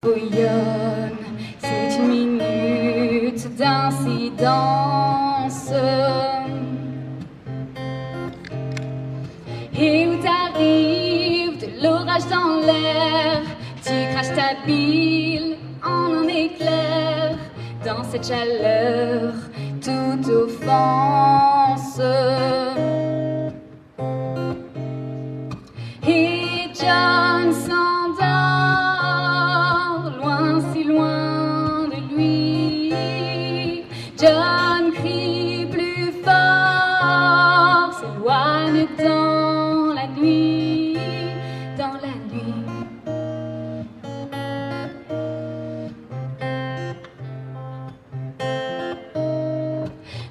Bouillonne, c'est une minute d'incidence. Et où t'arrives de l'orage dans l'air, tu craches ta bile en un éclair. Dans cette chaleur, toute offense. Et John s'endort, loin, si loin de lui. John crie plus fort, s'éloigne dans la nuit, dans la nuit.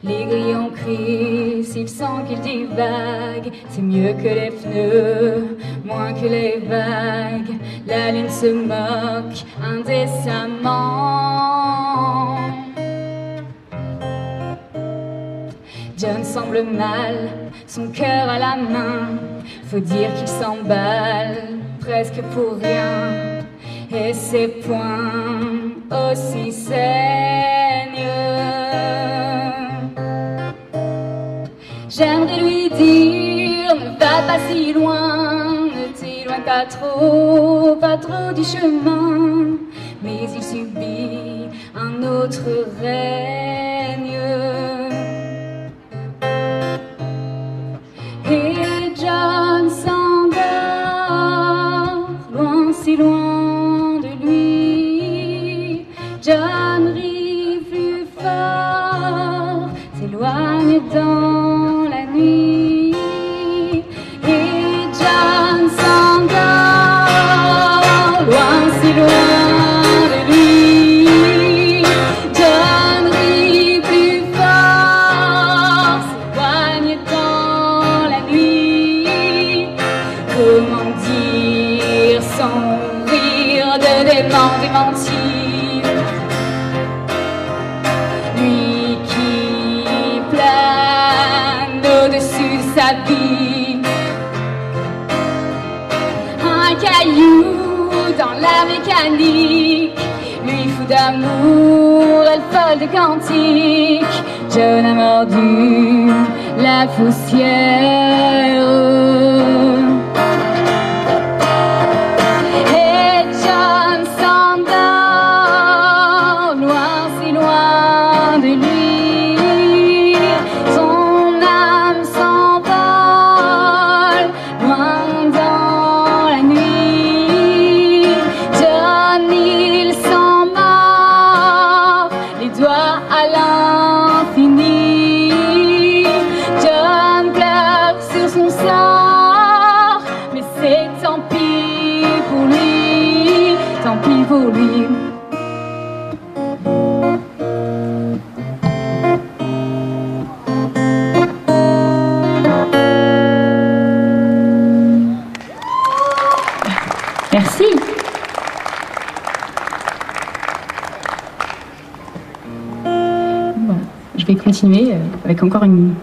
Les grillons crient, s'ils sentent qu'ils divaguent, c'est mieux que les pneus, moins que les vagues. La lune se moque indécemment. John semble mal, son cœur à la main. Faut dire qu'il s'emballe, presque pour rien. Et ses poings aussi saignent. J'aimerais lui dire, ne va pas si loin, ne t'éloigne pas trop du chemin. Mais il subit un autre règne. Et John s'endort, loin, si loin de lui. John rit plus fort, s'éloigne dans la nuit. Et John s'endort, loin, si loin de lui. John rit plus fort, s'éloigne dans la nuit. Comment dire sans rire de dément démenti? Lui qui plane au-dessus sa vie, un caillou dans la mécanique, lui fou d'amour, elle folle de cantiques. John a mordu la poussière. Et John s'endort, loin, si loin de lui. Son âme s'envole, loin dans la nuit. John, il s'en mord, les doigts à l'infini. John pleure sur son sort, mais c'est tant pis pour lui, tant pis pour lui. Merci. Bon, je vais continuer avec encore une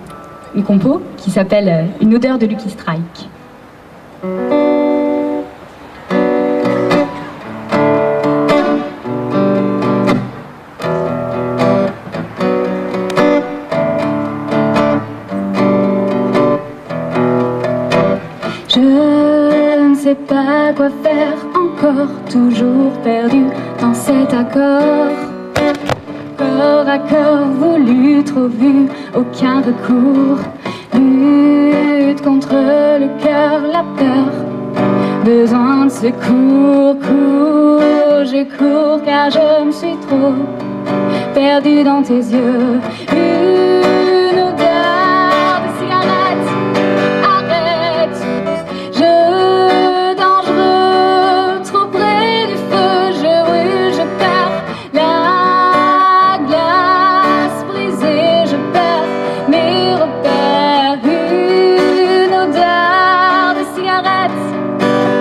compo qui s'appelle Une odeur de Lucky Strike. Je ne sais pas quoi faire encore, toujours perdu dans cet accord. Corps à corps, voulu, trop vu, aucun recours. Lutte contre le cœur, la peur, besoin de secours. Cours, je cours car je me suis trop perdue dans tes yeux. Une odeur de cigarette, arrête. Dangereux, trop près du feu, je brûle, je perds la glace brisée, je perds mes repères. Une odeur de cigarette,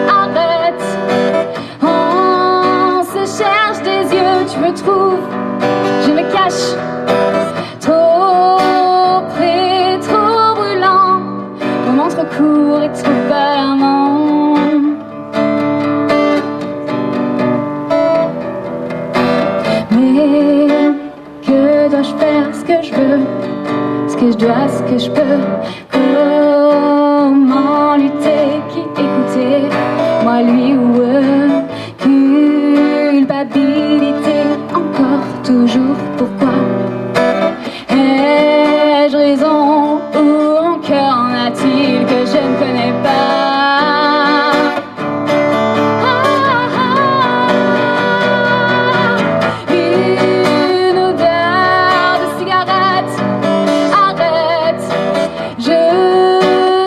arrête. On se cherche des yeux, tu me trouves, je me cache. Trop près, trop brûlant, moment trop court et trop alarmant. je dois, ce que je peux. Comment lutter, qui écouter, moi, lui ou eux. Culpabilité, encore, toujours, pourquoi? Ai-je raison ou encore en a-t-il que je ne connais pas? Une odeur de cigarette, arrête,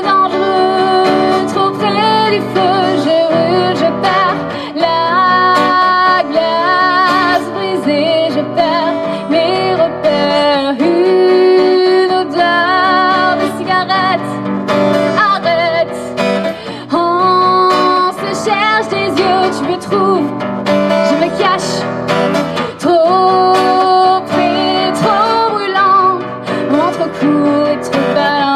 dangereux, trop près du feu, je brûle, je perds la glace brisée, je perds mes repères. Une odeur de cigarette, arrête, on se cherche des yeux, tu me trouves, je me cache, trop près, trop brûlant, ventre court et trop ballant.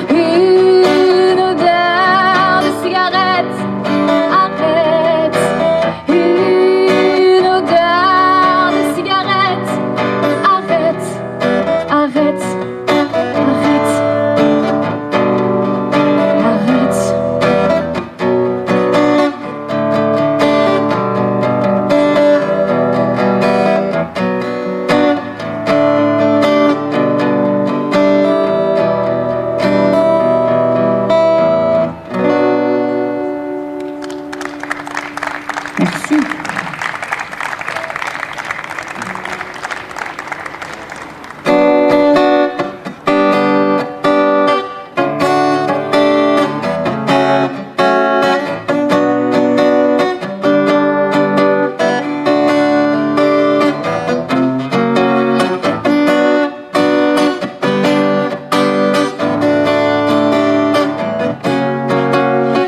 Une odeur de cigarette, arrête. Une odeur de cigarette, arrête, arrête, arrête, arrête. Merci.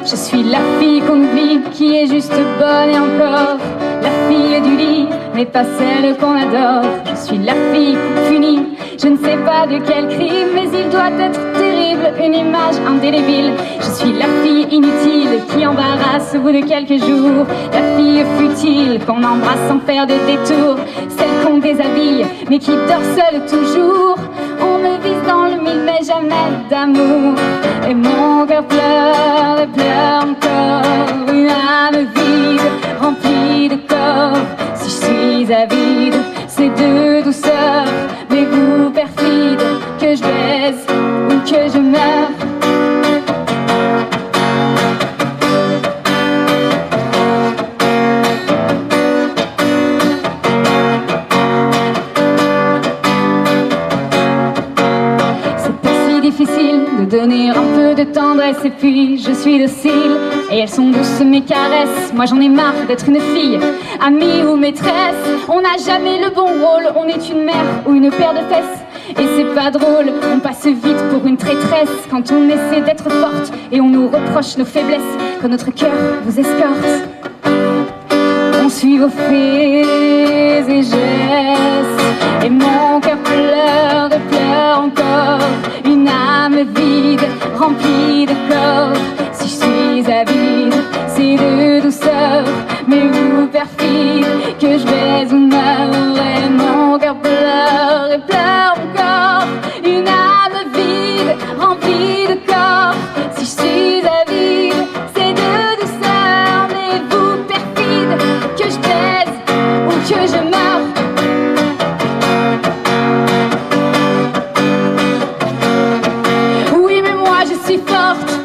Je suis la fille qu'on oublie, qui est juste bonne et encore. La fille du lit, mais pas celle qu'on adore. Je suis la fille punie, je ne sais pas de quel crime, mais il doit être terrible, une image indélébile. Je suis la fille inutile, qui embarrasse au bout de quelques jours. La fille futile, qu'on embrasse sans faire de détour. Celle qu'on déshabille, mais qui dort seule toujours. On me vise dans le mille, mais jamais d'amour. Et mon cœur pleure et pleure encore. Une âme vide, remplie de corps. Si je suis avide, c'est de douceur. Mais vous perfide, que je baise ou que je meurs. Difficile de donner un peu de tendresse, et puis je suis docile et elles sont douces mes caresses. Moi j'en ai marre d'être une fille, amie ou maîtresse. On n'a jamais le bon rôle, on est une mère ou une paire de fesses. Et c'est pas drôle, on passe vite pour une traîtresse quand on essaie d'être forte et on nous reproche nos faiblesses quand notre cœur vous escorte. On suit vos faits et gestes, et mon cœur pleure et pleure encore. Une âme vide, remplie de corps. Si je suis avide, c'est de douceur. Mais vous perfide, que je baise ou meurs. Et mon cœur pleure et pleure encore. Une âme vide, remplie de corps. Si je suis avide, c'est de douceur. Mais vous perfide, que je baise ou que je meurs.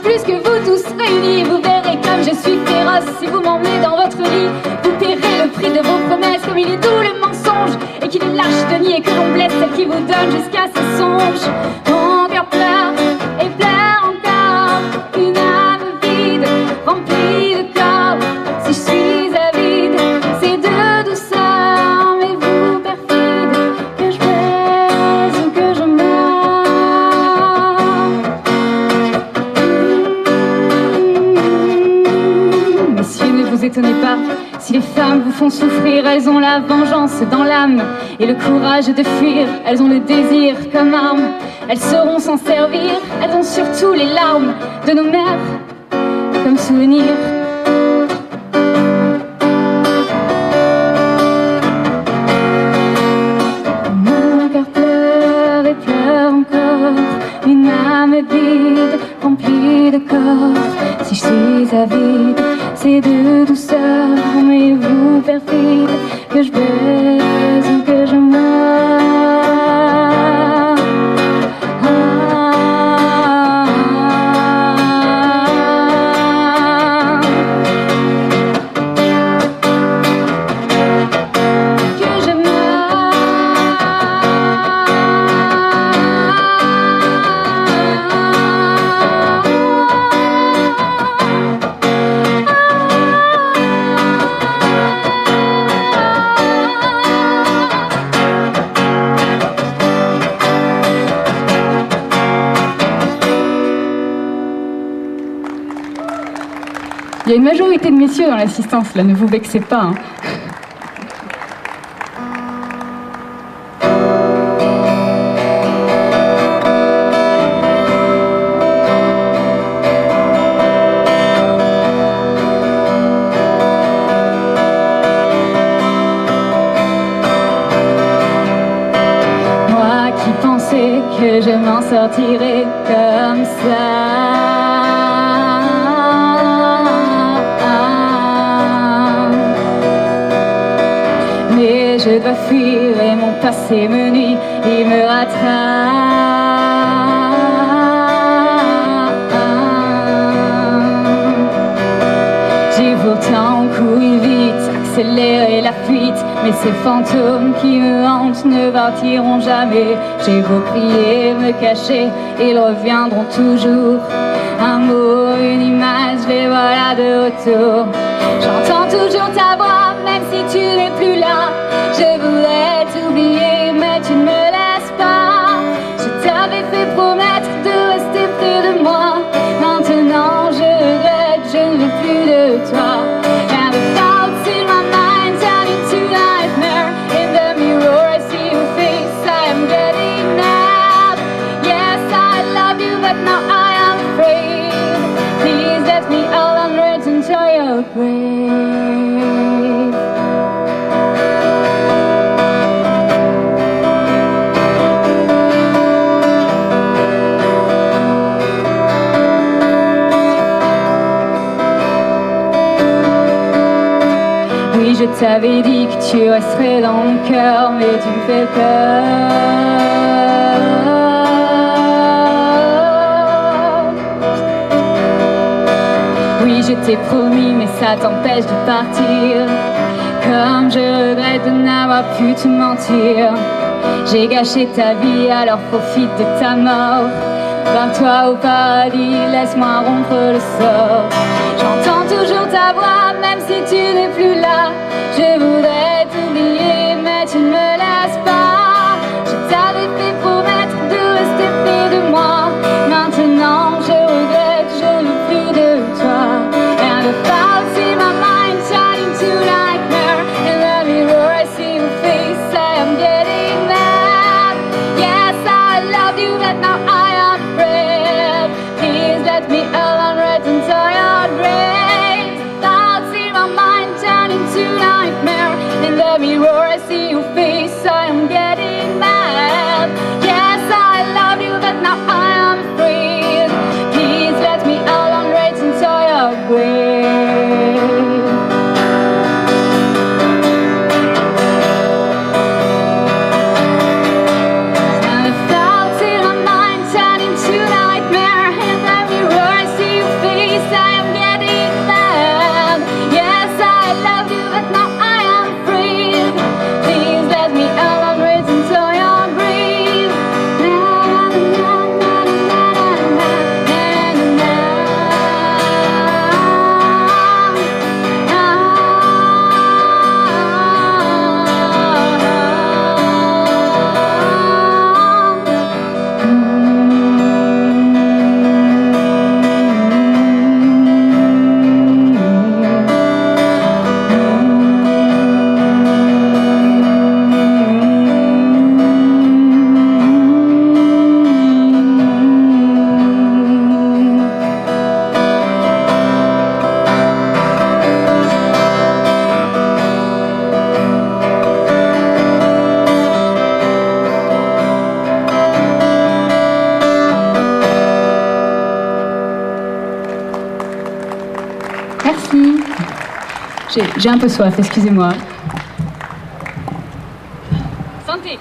Plus que vous tous réunis, vous verrez comme je suis féroce. Si vous m'emmenez dans votre lit, vous paierez le prix de vos promesses. Comme il est doux le mensonge, et qu'il est lâche de nier que l'on blesse celle qui vous donne jusqu'à ses songes. Mon cœur pleure et pleure encore. Une âme vide, remplie de corps. Si je suis avide, c'est de douceur. Mais vous perfide, que je baise ou que je meurs. Messieurs, ne vous étonnez pas, si les femmes vous font souffrir, elles ont la vengeance dans l'âme et le courage de fuir. Elles ont le désir comme arme, elles sauront s'en servir. Elles ont surtout les larmes de nos mères comme souvenir. encore si je suis avide. C'est de douceur, mais vous perfide, que je baise ou que je meurs. Il y a une majorité de messieurs dans l'assistance, là, ne vous vexez pas. Hein. Moi qui pensais que je m'en sortirais comme ça. Je dois fuir et mon passé me nuit, il me rattrape. J'ai pourtant couru vite, accéléré la fuite, mais ces fantômes qui me hantent ne partiront jamais. J'ai beau prier, me cacher, ils reviendront toujours. Un mot, une image, les voilà de retour. J'entends toujours ta voix, même si tu n'es plus là. Je voudrais t'oublier, mais tu ne me laisses pas. Je t'avais fait promettre de rester près de moi. Maintenant je regrette, je ne veux plus de toi. And the thoughts in my mind turn into nightmare. In the mirror I see your face, I am getting mad. Yes, I love you, but now I am afraid. Please let me alone, return to your grave. Oui, je t'avais dit que tu resterais dans mon cœur, mais tu me fais peur. Oui, je t'ai promis, mais ça t'empêche de partir. Comme je regrette de n'avoir pu te mentir. J'ai gâché ta vie, alors profite de ta mort. Barre-toi au paradis, laisse-moi rompre le sort. J'entends toujours ta voix, même si tu n'es plus là. Je voudrais t'oublier, mais tu ne me laisses pas. Je t'avais fait promettre de rester près de moi. Maintenant je regrette, je ne veux plus de toi. And the thoughts in my mind turn into nightmare. In the mirror I see your face, I am getting mad. Yes, I love you, but now I am afraid. Please let me alone, return to your grave. Thoughts in my mind turn into nightmare. Merci. J'ai un peu soif, excusez-moi. Santé.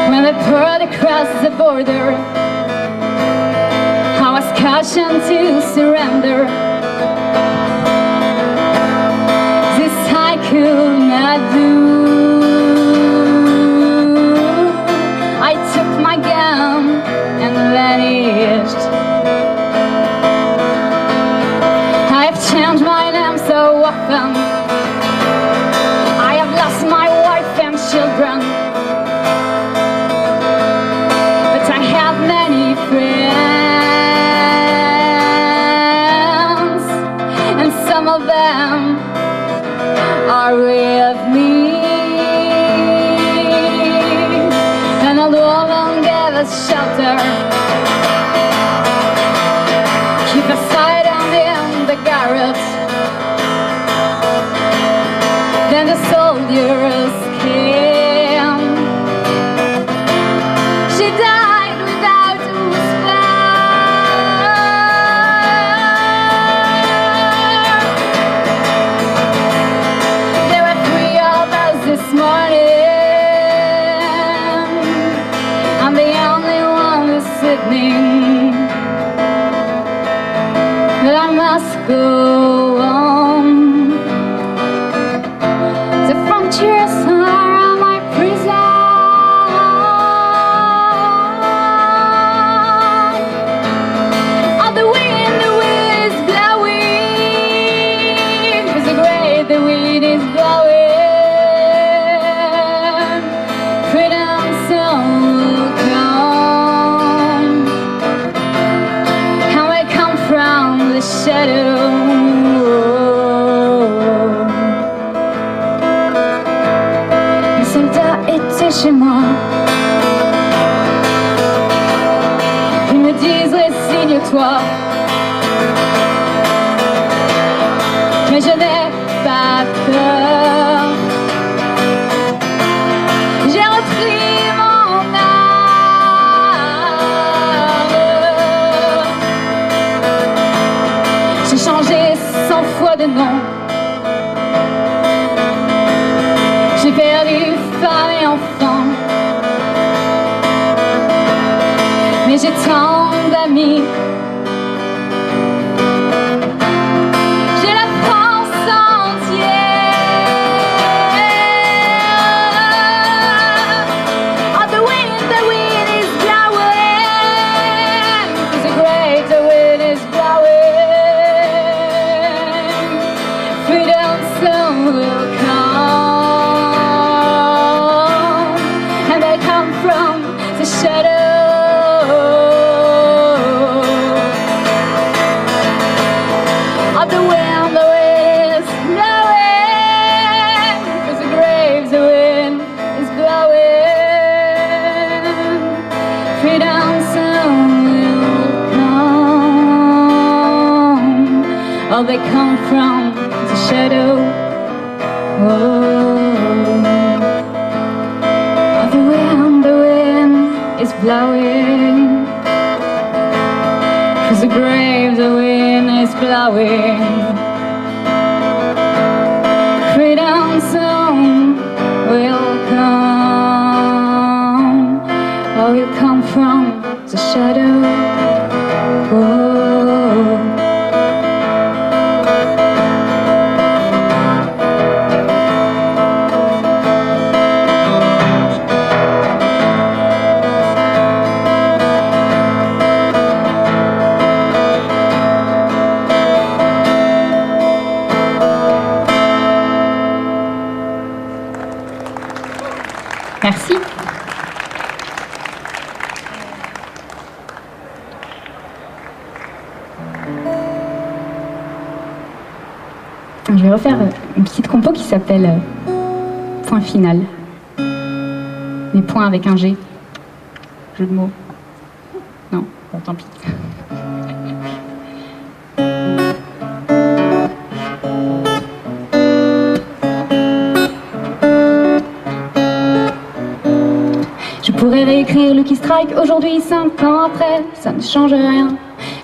When they poured across the border, I was cautioned to surrender. This I could not do. I took my gun and vanished. I've changed my name so often. I have lost my wife and children, but I have many friends, and some of them are with me. An old woman gave us shelter, keep us hiding in the garret. Then the soldiers came. She died without a whisper. There were 3 of us this morning. I'm the only one this evening, but I must go on. The frontiers are my prison. Oh, the wind is blowing. It's a great, the wind is blowing. Freedom soon will come, and we come from the shadow. Les soldats étaient chez moi. Ils me disent résigne-toi, mais je n'ai pas peur. J'ai repris mon âme. J'ai changé 100 fois de nom. J'ai perdu femme et enfant, mais j'ai tant d'amis. J'ai la France entière. Oh, the wind is blowing. It's a great, the wind is blowing. Freedom soon will come, and they come from the shadow. Of the wind is blowing. Cause the graves, the wind is blowing. Freedom soon will come. Oh, they come from the shadow. Oh, the wind is blowing. Cause the grave, the wind is blowing. Freedom soon will come. Oh, you come from the shadow. Oh. Merci. Je vais refaire une petite compo qui s'appelle Point final. Mais point avec un G. Jeu de mots. Non, bon, tant pis. réécrire Lucky Strike aujourd'hui, 5 ans après, ça ne change rien.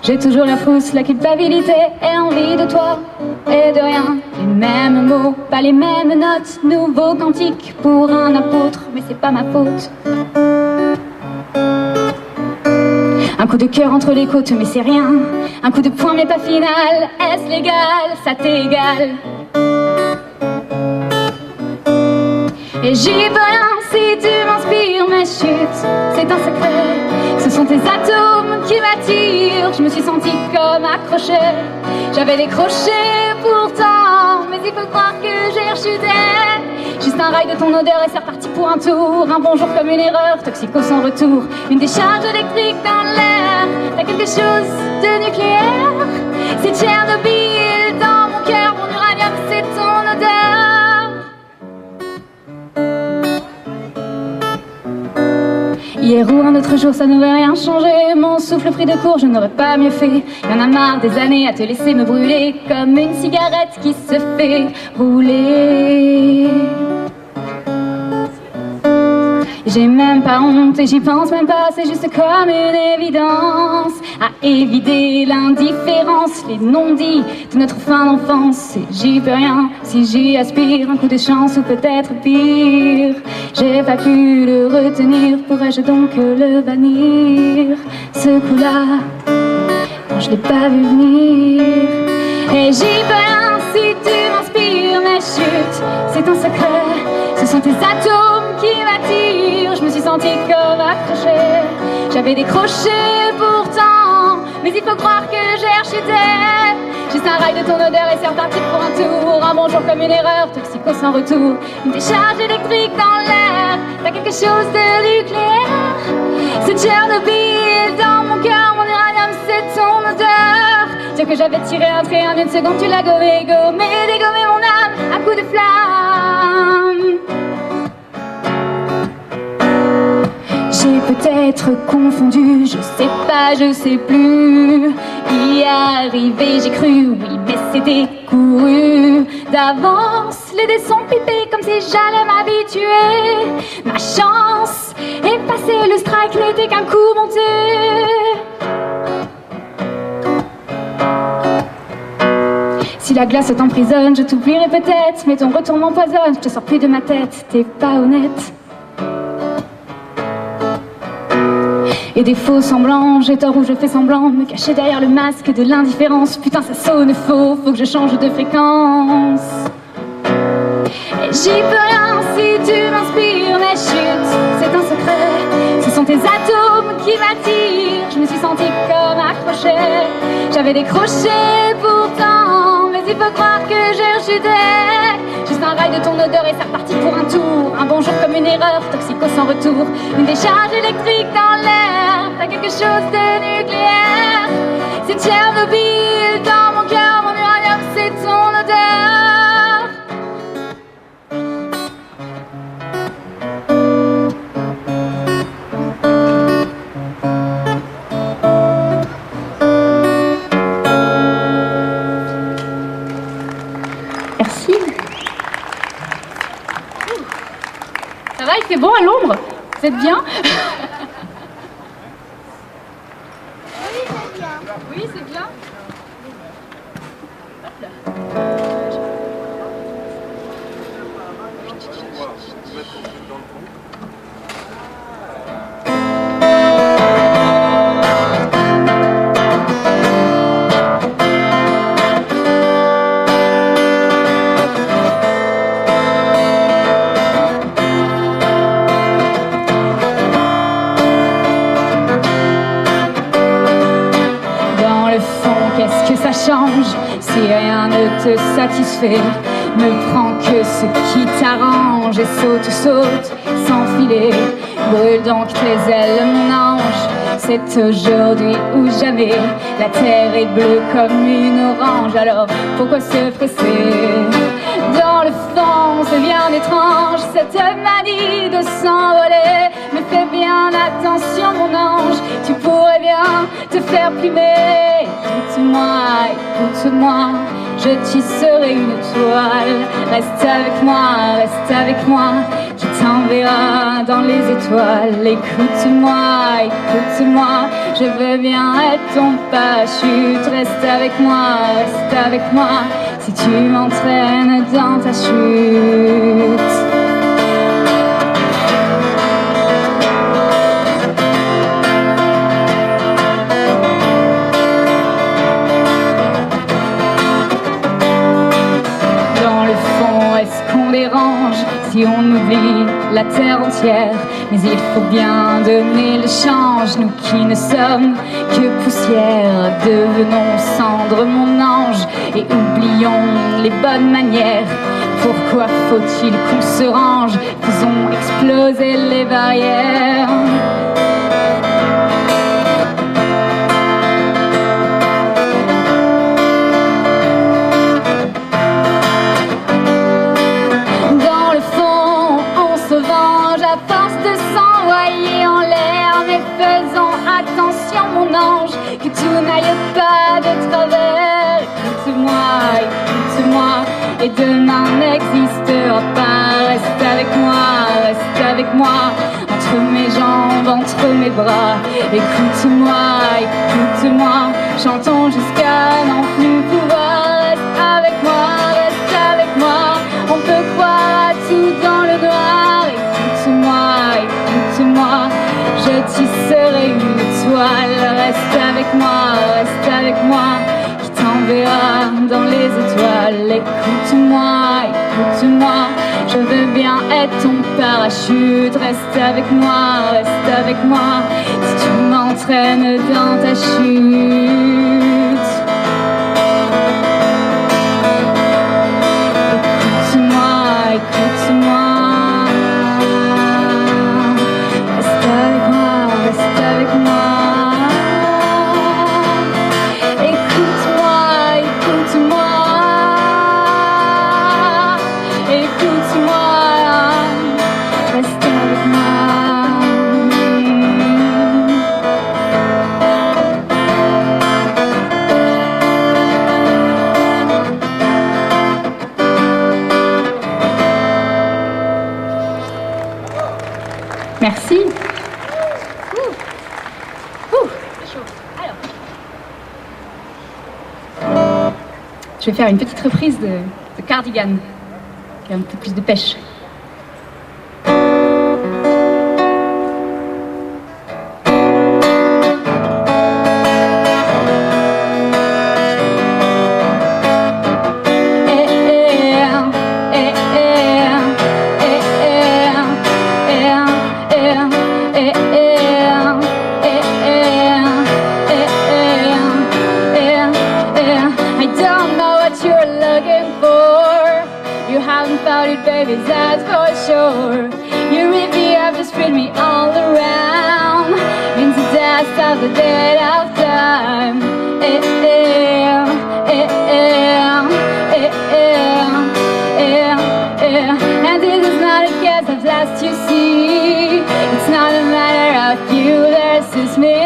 J'ai toujours la frousse, la culpabilité et envie de toi et de rien. Les mêmes mots, pas les mêmes notes, nouveau cantique pour un apôtre, mais c'est pas ma faute. Un coup de cœur entre les côtes, mais c'est rien. Un coup de poing, mais pas final. Est-ce légal? Ça t'égale. Et j'y peux rien si tu m'inspires mes chutes. C'est un secret, ce sont tes atomes qui m'attirent. Je me suis sentie comme accrochée. J'avais décroché pourtant, mais il faut croire que j'ai rechuté. Juste un rail de ton odeur et c'est reparti pour un tour. Un bonjour comme une erreur, toxico sans retour. Une décharge électrique dans l'air. T'as quelque chose de nucléaire. C'est Tchernobyl dans mon cœur. Mon uranium c'est ton odeur. Hier ou un autre jour, ça n'aurait rien changé. Mon souffle pris de court, je n'aurais pas mieux fait. Y'en a marre des années à te laisser me brûler comme une cigarette qui se fait rouler. J'ai même pas honte et j'y pense même pas, c'est juste comme une évidence. À éviter l'indifférence, les non-dits de notre fin d'enfance. Et j'y peux rien si j'y aspire, un coup de chance ou peut-être pire. J'ai pas pu le retenir, pourrais-je donc le bannir? Ce coup-là, quand je l'ai pas vu venir. Et j'y peux rien si tu m'inspires mes chutes. C'est un secret, ce sont tes atomes qui m'attirent. Je me suis sentie comme accrochée. J'avais décroché pourtant, mais il faut croire que j'ai rechuté. Juste un rail de ton odeur et c'est reparti pour un tour. Un bonjour comme une erreur, toxico sans retour. Une décharge électrique dans l'air. T'as quelque chose de nucléaire. C'est Tchernobyl dans mon cœur. Mon uranium c'est ton odeur. Dire que j'avais tiré un trait en une seconde, tu l'as gommé, dégommé mon âme à coups de flamme. J'ai peut-être confondu, je sais pas, je sais plus. Y arriver, j'ai cru, oui, mais c'était couru d'avance. Les dés sont pipés comme si j'allais m'habituer. Ma chance est passée, le strike n'était qu'un coup monté. Si la glace t'emprisonne, je t'oublierai peut-être, mais ton retour m'empoisonne, je te sors plus de ma tête, t'es pas honnête. Et des faux semblants, j'ai tort ou je fais semblant, me cacher derrière le masque de l'indifférence. Putain ça sonne faux, faut que je change de fréquence. Et j'y peux rien si tu m'inspires mes chutes. C'est un secret, ce sont tes atomes qui m'attirent. Je me suis sentie comme accrochée. J'avais décroché pourtant, mais il faut croire que j'ai rechuté. Juste un rail de ton odeur et c'est reparti pour un tour. Un bonjour comme une erreur, toxico sans retour. Une décharge électrique dans l'air. T'as quelque chose de nucléaire. C'est Tchernobyl dans mon cœur. Mon uranium c'est ton odeur. Merci. Ça va, il fait bon à l'ombre? Vous êtes bien? Oui, c'est bien. Change si rien ne te satisfait. Ne prends que ce qui t'arrange et saute, saute sans filet. Brûle donc tes ailes, mon ange. C'est aujourd'hui ou jamais. La terre est bleue comme une orange. Alors pourquoi se presser? Dans le fond, c'est bien étrange cette manie de s'envoler. Mais fais bien attention, mon ange. Tu pourrais bien te faire plumer. Écoute-moi, écoute-moi, je tisserai une toile. Reste avec moi, qui t'enverra dans les étoiles. Écoute-moi, écoute-moi, je veux bien être ton parachute. Reste avec moi, si tu m'entraînes dans ta chute. Si on oublie la terre entière, mais il faut bien donner le change. Nous qui ne sommes que poussière, devenons cendre, mon ange, et oublions les bonnes manières. Pourquoi faut-il qu'on se range? Faisons exploser les barrières. Que tout n'aille pas de travers. Écoute-moi, écoute-moi, et demain n'existera pas. Reste avec moi, entre mes jambes, entre mes bras. Écoute-moi, écoute-moi, chantons jusqu'à n'en plus pouvoir. Reste avec moi, on peut croire à tout dans le noir. Écoute-moi, écoute-moi, je tisserai une étoile. Reste avec moi, qui t'enverra dans les étoiles. Écoute-moi, écoute-moi, je veux bien être ton parachute. Reste avec moi, si tu m'entraînes dans ta chute. Écoute-moi, écoute-moi, reste avec moi. Merci. Alors. Je vais faire une petite reprise de Cardigan, qui a un peu plus de pêche. Baby, that's for sure. You rip me up to spread me all around into dust of the dead of time. And this is not a case of last, you see. It's not a matter of you versus me.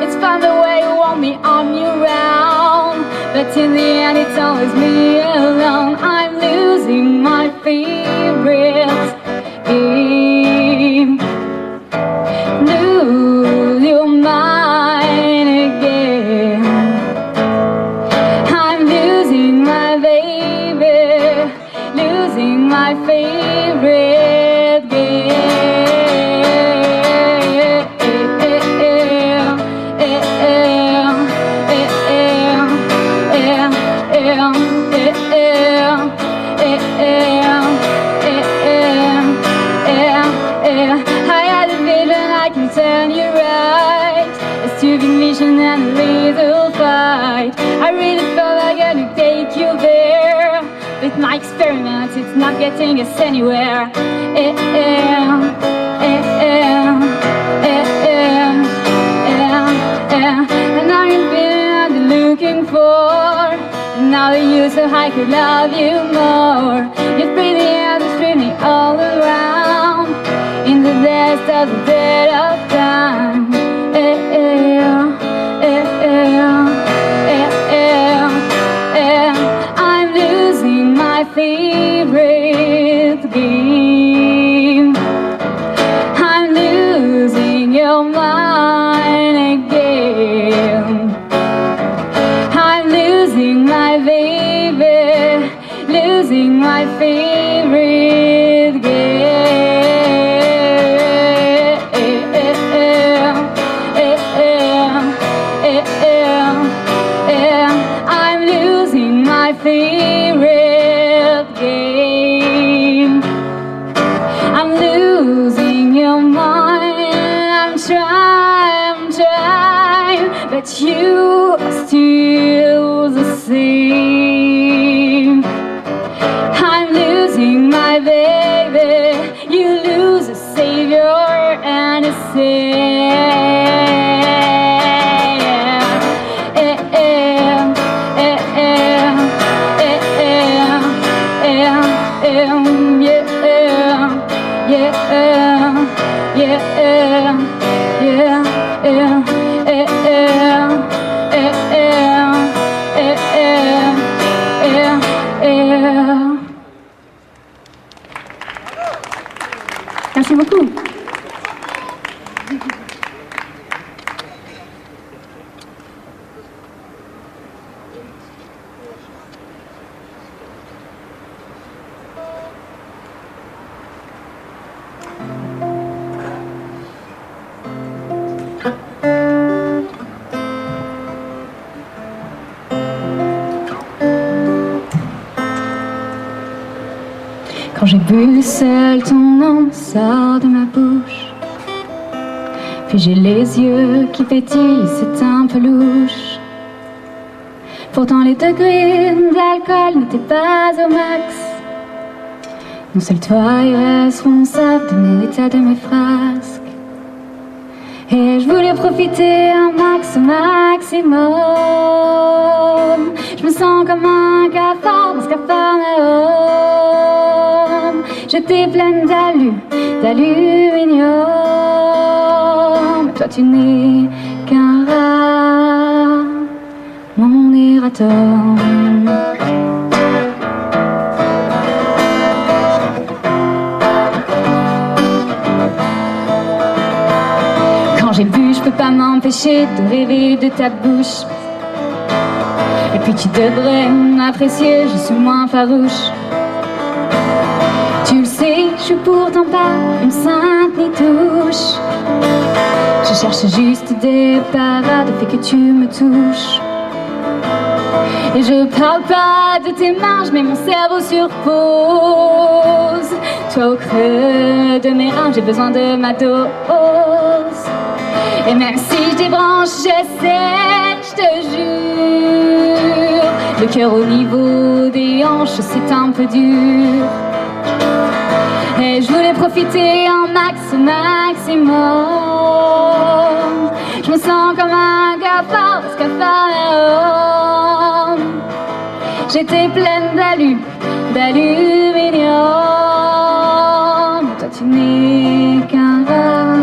It's fun the way you want me on you round, but in the end it's always me alone. I'm losing my favorite game. Lose your mind again. I'm losing my baby, losing my favorite game. I had a vision, I can turn you right. A stupid mission and a little fight. I really felt like I could take you there. With my experiments, it's not getting us anywhere. And now you're feeling what you're looking for. And now that you so I could love you more. You're breathing out and spinning all around in the depths of the dead of time. I'm losing my favorite game. my favorite game. I'm losing my favorite game. I'm losing your mind. I'm trying, but you are still the same. I'm losing my baby. You lose a savior and a saint. Merci beaucoup. Quand j'ai bu seul, ton nom sort de ma bouche. Puis j'ai les yeux qui pétillent, c'est un peu louche. Pourtant les degrés d'alcool n'étaient pas au max. Non, seul toi est responsable de mon état de mes frasques. Et je voulais profiter un max au maximum. Je me sens comme un cafard dans ce Capharnaüm. J'étais pleine d'aluminium. Toi tu n'es qu'un rat, mon erratum. Quand j'ai bu, je peux pas m'empêcher de rêver de ta bouche. Et puis tu devrais m'apprécier, je suis moins farouche. Tu le sais, je suis pourtant pas une sainte ni touche. Je cherche juste des parades, fait que tu me touches. Et je parle pas de tes mains, je mets mon cerveau sur pause. Toi au creux de mes reins, j'ai besoin de ma dose. Et même si je débranche, j'essaie, je te jure. Le cœur au niveau des hanches, c'est un peu dur. Et je voulais profiter un max au maximum. Je me sens comme un cafard au Capharnaüm. J'étais pleine d'aluminium. Toi tu n'es qu'un rat,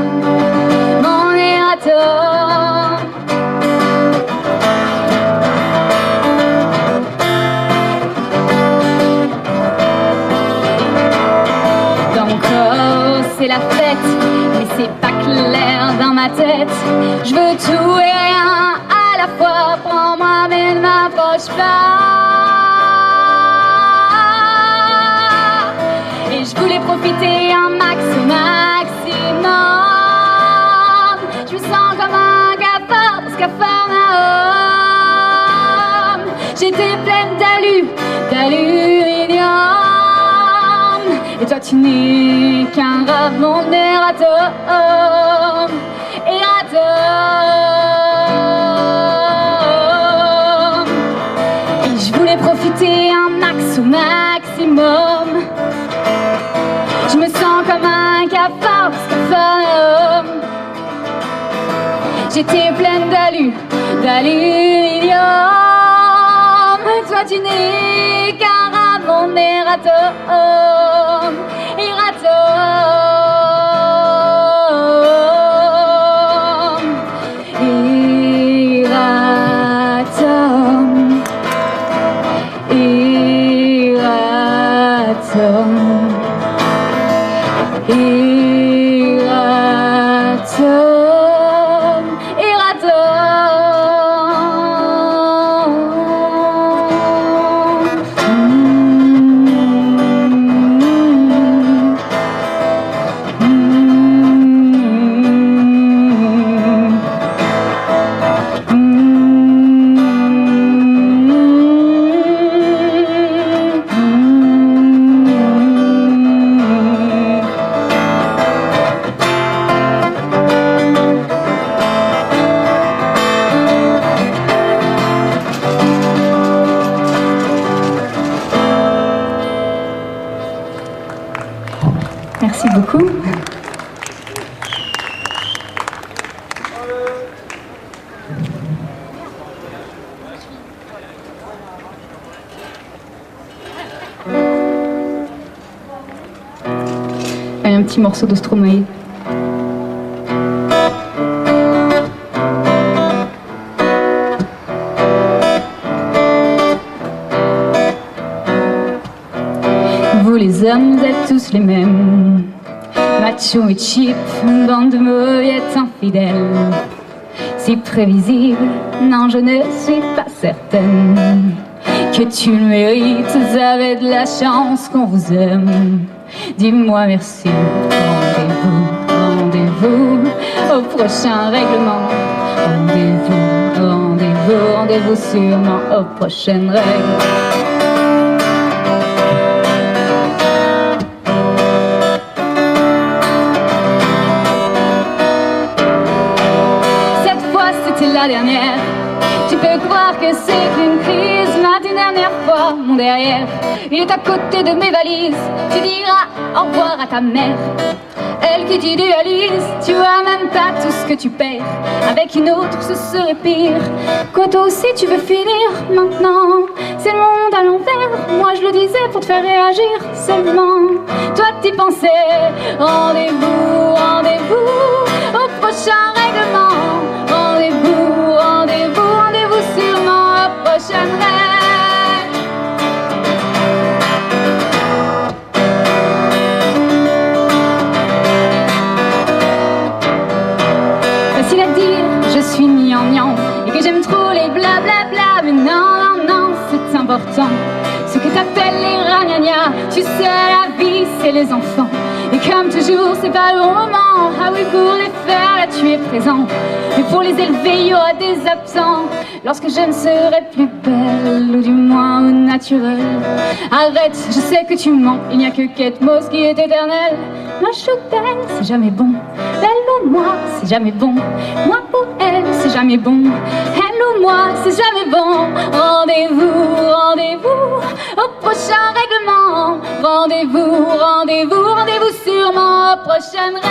mon erratum. Dans mon corps c'est la fête, mais c'est pas clair dans ma tête. Je veux tout et rien à la fois. Prends-moi mais ne m'approche pas. Et je voulais profiter un max au maximum. Je me sens comme un cafard au Capharnaüm. J'étais pleine d'aluminium. Et toi tu n'es qu'un rat, mon erratum. Et je voulais profiter un max au maximum. Je me sens comme un cafard au Capharnaüm. J'étais pleine d'aluminium. Toi tu n'es qu'un rat, mon erratum. Merci beaucoup. Un petit morceau de Stromae. Vous les hommes, vous êtes tous les mêmes, macho et cheap, une bande de mauviettes infidèles. Si prévisible, non je ne suis pas certaine que tu le mérites, vous avez de la chance qu'on vous aime. Dis-moi merci, rendez-vous au prochain règlement. Rendez-vous sûrement aux prochaines règles. Cette fois c'était la dernière. Tu peux croire que c'est qu'une crise, ma dernière fois, mon derrière, il est à côté de mes valises. Tu diras au revoir à ta mère, elle qui t'idéalise. Tu vois même pas tout ce que tu perds, avec une autre ce serait pire. Quoi toi aussi tu veux finir maintenant, c'est le monde à l'envers. Moi je le disais pour te faire réagir seulement, toi t'y pensais. Rendez-vous au prochain règlement. Rendez-vous sûrement aux prochaines règles. Facile à dire, je suis gnangnan et que j'aime trop les blablabla. Mais non, c'est important. Ce que t'appelles les ragnagnas, tu sais la vie c'est les enfants. Et comme toujours c'est pas le bon moment. Ah oui, pour les faire là tu es présent, mais pour les élever il y aura des absents. Lorsque je ne serai plus belle, ou du moins naturelle. Arrête, je sais que tu mens, il n'y a que Kate Moss qui est éternelle. Moi je suis belle, c'est jamais bon. Elle ou moi, c'est jamais bon. Moi pour elle, c'est jamais bon. Elle ou moi, c'est jamais bon. Rendez-vous au prochain règlement. Rendez-vous sûrement aux prochaines règles.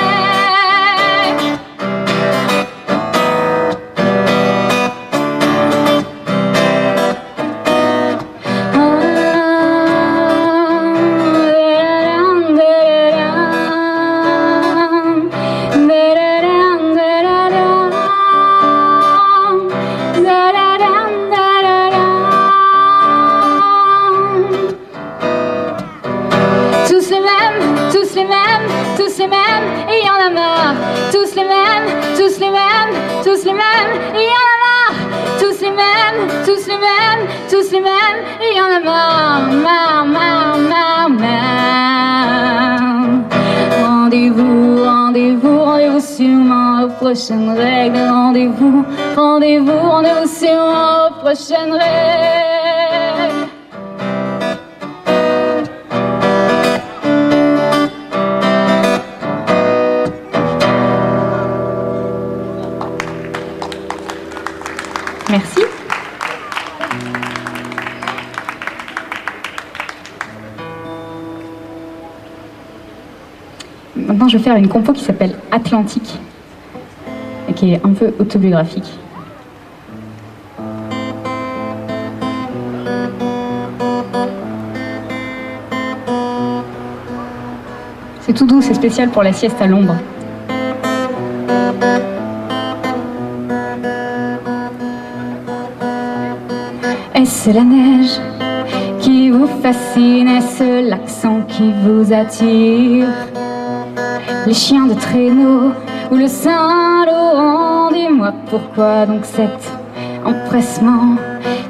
Tous les mêmes, et y en a marre. Tous les mêmes, et y en a marre. Tous les mêmes, et y en a marre. Rendez-vous sûrement aux prochaines règles. Rendez-vous sûrement aux prochaines règles. Merci. Maintenant, je vais faire une compo qui s'appelle Atlantique et qui est un peu autobiographique. C'est tout doux, c'est spécial pour la sieste à l'ombre. Est-ce la neige qui vous fascine? Est-ce l'accent qui vous attire? Les chiens de traîneau ou le Saint-Laurent? Dis-moi pourquoi donc cet empressement?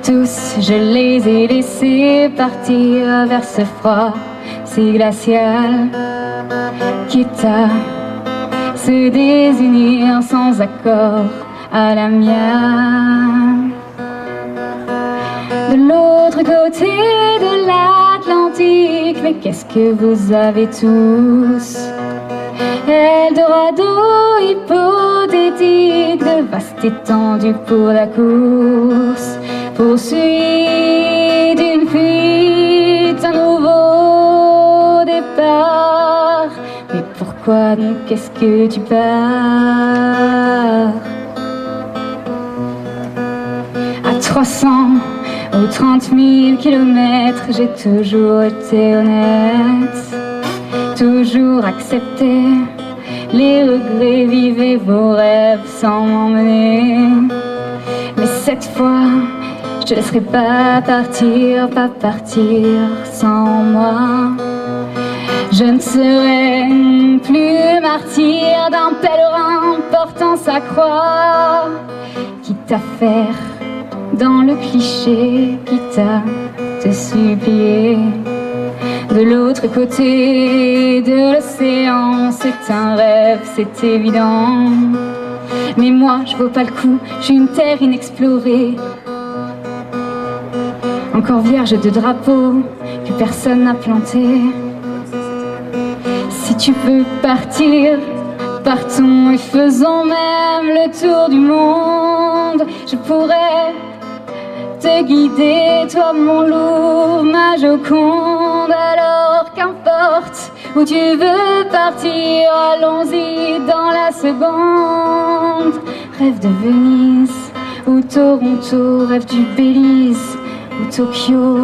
Tous je les ai laissés partir vers ce froid si glacial, quitte à se désunir sans accord à l'amiable. De l'autre côté de l'Atlantique, mais qu'est-ce que vous avez tous? Eldorado hypothétique, de vastes étendues pour la course, poursuite d'une fuite, un nouveau départ. Mais pourquoi donc qu'est-ce que tu pars? À 300 ou 30 000 kilomètres, j'ai toujours été honnête, toujours accepté les regrets, vivez vos rêves sans m'emmener. Mais cette fois, je te laisserai pas partir sans moi. Je ne serai plus martyr d'un pèlerin portant sa croix, quitte à faire dans le cliché, quitte à te supplier. De l'autre côté de l'océan, c'est un rêve, c'est évident. Mais moi, je vaux pas le coup, je suis une terre inexplorée, encore vierge de drapeaux que personne n'a plantés. Si tu peux partir, partons et faisons même le tour du monde. Je pourrais te guider, toi mon loup, ma Joconde. Alors qu'importe où tu veux partir, allons-y dans la seconde. Rêve de Venise ou Toronto, rêve du Belize ou Tokyo.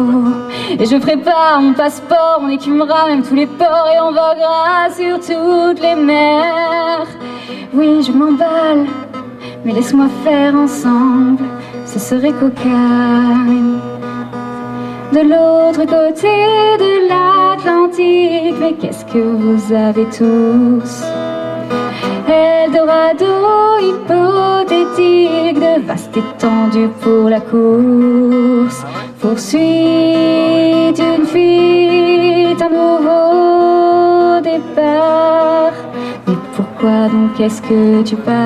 Et je prépare mon passeport, on écumera même tous les ports et on voguera sur toutes les mers. Oui, je m'emballe, mais laisse-moi faire ensemble, ce serait cocagne. De l'autre côté de l'Atlantique, mais qu'est-ce que vous avez tous? Eldorado hypothétique, de vastes étendues pour la course, poursuite, une fuite, un nouveau départ. Mais pourquoi donc est-ce que tu pars?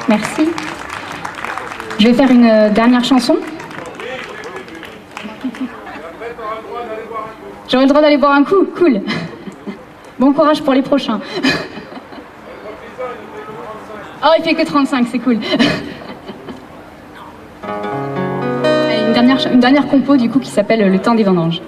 Merci. Je vais faire une dernière chanson. J'aurai le droit d'aller boire un coup? Cool. Bon courage pour les prochains. Oh, il fait que 35, c'est cool. Une dernière compo du coup qui s'appelle Le temps des vendanges.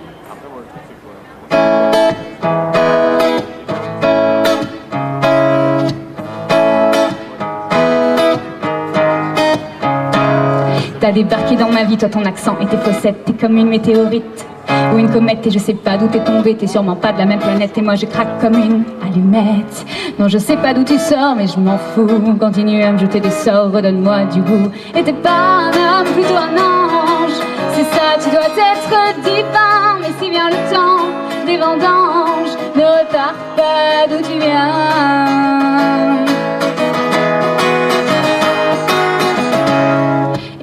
T'as débarqué dans ma vie, toi ton accent et tes faussettes, t'es comme une météorite ou une comète et je sais pas d'où t'es tombé, t'es sûrement pas de la même planète et moi je craque comme une allumette. Non je sais pas d'où tu sors mais je m'en fous, continue à me jeter des sorts, redonne-moi du goût. Et t'es pas un homme, plutôt un ange, c'est ça, tu dois être divin. Mais si vient le temps des vendanges, ne repars pas d'où tu viens.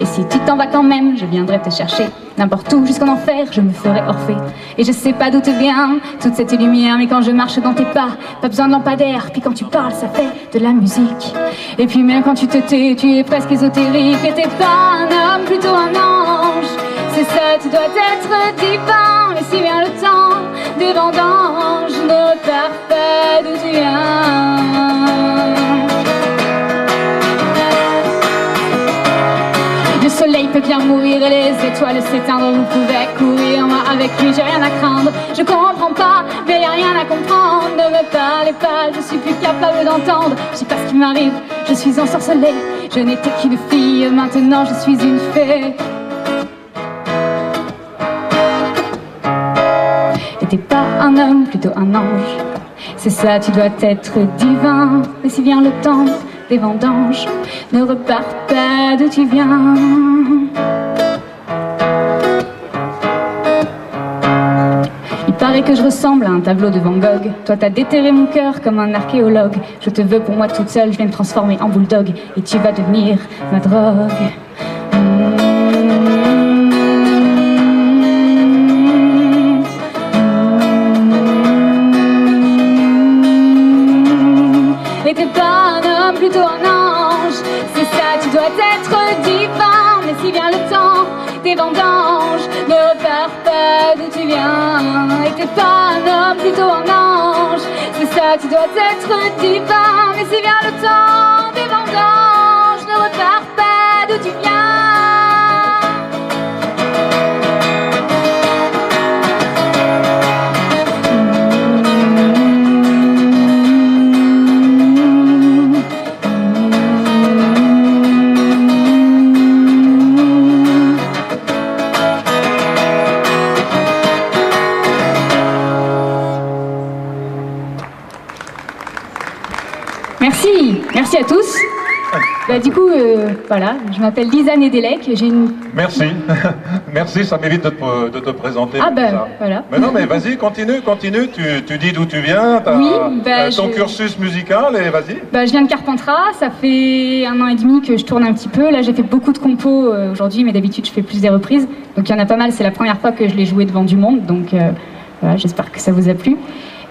Si tu t'en vas quand même, je viendrai te chercher n'importe où jusqu'en enfer, je me ferai Orphée. Et je sais pas d'où te vient toute cette lumière, mais quand je marche dans tes pas, pas besoin de lampadaire. Puis quand tu parles, ça fait de la musique. Et puis même quand tu te tais, tu es presque ésotérique. Et t'es pas un homme, plutôt un ange, c'est ça, tu dois être divin. Mais si vient le temps des vendanges, ne repars pas d'où tu viens. Le soleil peut bien mourir et les étoiles s'éteindre. Vous pouvez courir, moi avec lui j'ai rien à craindre. Je comprends pas, mais y a rien à comprendre. Ne me parlez pas, je suis plus capable d'entendre. Je sais pas ce qui m'arrive, je suis ensorcelée. Je n'étais qu'une fille, maintenant je suis une fée. Et t'es pas un homme, plutôt un ange, c'est ça, tu dois être divin. Mais si vient le temps des vendanges, ne repars pas d'où tu viens. Il paraît que je ressemble à un tableau de Van Gogh. Toi t'as déterré mon cœur comme un archéologue. Je te veux pour moi toute seule, je vais me transformer en bulldog et tu vas devenir ma drogue. Et t'es pas un homme, plutôt un ange, c'est ça, tu dois être divin. Mais si vient le temps des vendanges, ne repars pas d'où tu viens. Et t'es pas un homme, plutôt un ange, c'est ça, tu dois être divin. Mais si vient le temps du bien. Merci à tous. Du coup, voilà, je m'appelle Lisa Nedelec, j'ai une... Merci, merci, ça m'évite de te présenter. Ah ben, voilà. Mais non, mais vas-y, continue, tu dis d'où tu viens, oui, ton cursus musical, et vas-y. Je viens de Carpentras, ça fait 1 an et demi que je tourne un petit peu. Là, j'ai fait beaucoup de compos aujourd'hui, mais d'habitude, je fais plus des reprises. Donc, il y en a pas mal, c'est la première fois que je l'ai joué devant du monde, donc voilà, j'espère que ça vous a plu.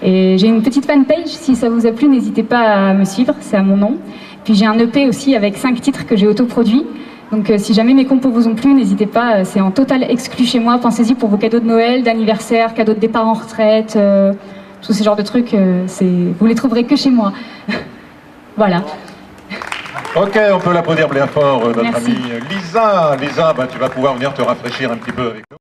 Et j'ai une petite fanpage, si ça vous a plu, n'hésitez pas à me suivre, c'est à mon nom. Puis j'ai un EP aussi avec 5 titres que j'ai autoproduits. Donc si jamais mes compos vous ont plu, n'hésitez pas, c'est en total exclu chez moi. Pensez-y pour vos cadeaux de Noël, d'anniversaire, cadeaux de départ en retraite, tous ces genres de trucs, vous les trouverez que chez moi. Voilà. Ok, on peut l'applaudir bien fort, notre Merci. amie Lisa. Lisa, tu vas pouvoir venir te rafraîchir un petit peu avec nous.